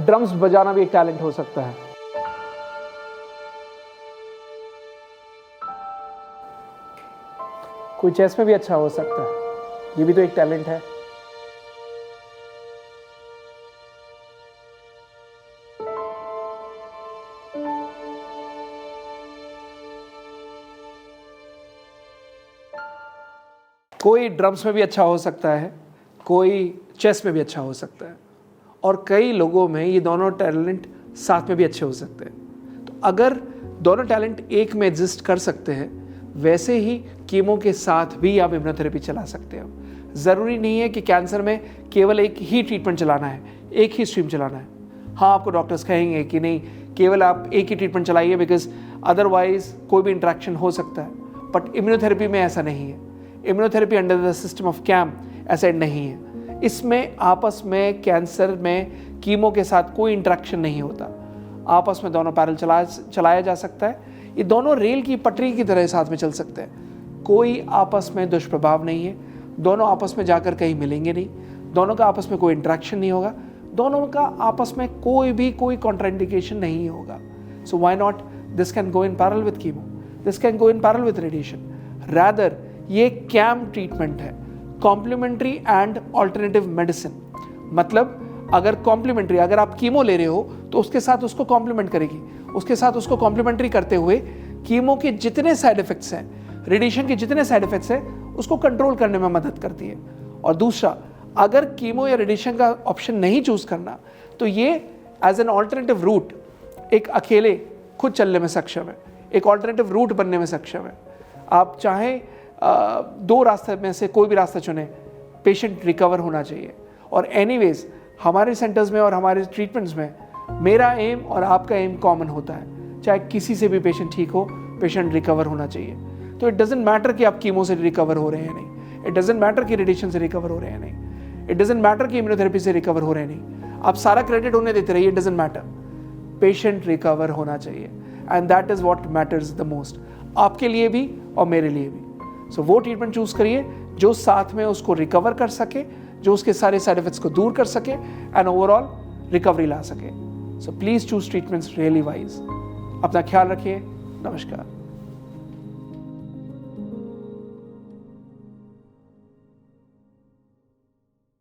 Drums बजाना भी एक टैलेंट हो सकता है। कोई चेस में भी अच्छा हो सकता है, ये भी तो एक टैलेंट है। कोई ड्रम्स में भी अच्छा हो सकता है, कोई चेस में भी अच्छा हो सकता है, और कई लोगों में ये दोनों टैलेंट साथ में भी अच्छे हो सकते हैं। तो अगर दोनों टैलेंट एक में एग्जिस्ट कर सकते हैं, वैसे ही कीमो के साथ भी आप इम्यूनोथेरेपी चला सकते हो। ज़रूरी नहीं है कि कैंसर में केवल एक ही ट्रीटमेंट चलाना है, एक ही स्ट्रीम चलाना है। हाँ, आपको डॉक्टर्स कहेंगे कि नहीं, केवल आप एक ही ट्रीटमेंट चलाइए, बिकॉज अदरवाइज कोई भी इंटरेक्शन हो सकता है। बट इम्यूनोथेरेपी में ऐसा नहीं है। Immunotherapy under the system of cam ऐसा नहीं है। इसमें आपस में कैंसर में कीमो के साथ कोई इंटरेक्शन नहीं होता। आपस में दोनों पैरेलल चलाया जा सकता है। ये दोनों रेल की पटरी की तरह साथ में चल सकते हैं। कोई आपस में दुष्प्रभाव नहीं है। दोनों आपस में जाकर कहीं मिलेंगे नहीं। दोनों का आपस में कोई इंटरेक्शन नहीं होगा। दोनों का आपस में कोई कॉन्ट्राइंडिकेशन नहीं होगा। So why not this can go in parallel with chemo, this can go in parallel with radiation. Rather ये कैम ट्रीटमेंट है, कॉम्प्लीमेंट्री एंड ऑल्टरनेटिव मेडिसिन। मतलब अगर कॉम्प्लीमेंट्री, अगर आप कीमो ले रहे हो तो उसके साथ उसको कॉम्प्लीमेंट करेगी, उसके साथ उसको कॉम्प्लीमेंट्री करते हुए कीमो के जितने साइड इफेक्ट्स हैं, रेडिएशन के जितने साइड इफेक्ट्स हैं, उसको कंट्रोल करने में मदद करती है। और दूसरा, अगर कीमो या रेडिएशन का ऑप्शन नहीं चूज करना, तो ये एज एन ऑल्टरनेटिव रूट एक अकेले खुद चलने में सक्षम है, एक ऑल्टरनेटिव रूट बनने में सक्षम है। आप चाहें दो रास्ते में से कोई भी रास्ता चुने, पेशेंट रिकवर होना चाहिए। और एनीवेज हमारे सेंटर्स में और हमारे ट्रीटमेंट्स में मेरा एम और आपका एम कॉमन होता है। चाहे किसी से भी पेशेंट ठीक हो, पेशेंट रिकवर होना चाहिए। तो इट डजेंट मैटर कि आप कीमो से रिकवर हो रहे हैं नहीं, इट डजेंट मैटर कि रेडिएशन से रिकवर हो रहे हैं नहीं, इट डजेंट मैटर कि इम्यूनोथेरेपी से रिकवर हो रहे हैं नहीं। आप सारा क्रेडिट उन्हें देते रहिए, it doesn't matter. Patient recover होना चाहिए, and that is what matters the most, आपके लिए भी और मेरे लिए भी। सो वो ट्रीटमेंट चूज करिए जो साथ में उसको रिकवर कर सके, जो उसके सारे साइड इफेक्ट्स को दूर कर सके एंड ओवरऑल रिकवरी ला सके। So please choose treatments really wise. अपना ख्याल रखिए। नमस्कार।